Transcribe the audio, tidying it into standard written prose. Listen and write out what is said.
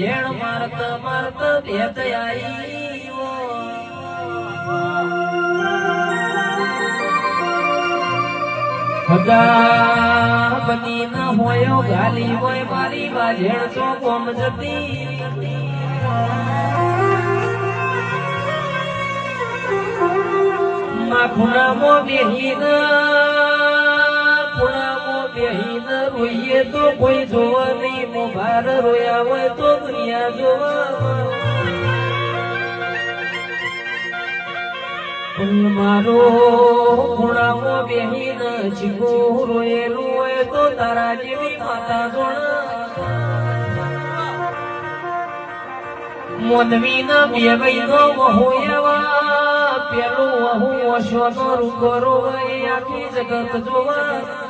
ઝેણ મારત મારત ભેદ આઈ હગા બની ન હોયો ગાલી હોય મારી બાજેણ છો કોમ જતી માં ખૂણામો બેહીન રોઈએ તો કોઈ જોવા નહીં મોભાર રોયા હોય તો દુનિયા જોવા મારો ખૂણામાં બેહીન ચીકો રોયેલું હોય તો તારા જેવી માતા જોણા મોનવી ના બે મહિનો વહુ એવા પેલું વહુ ઓશો નો રૂગરો આખી જગત જોવા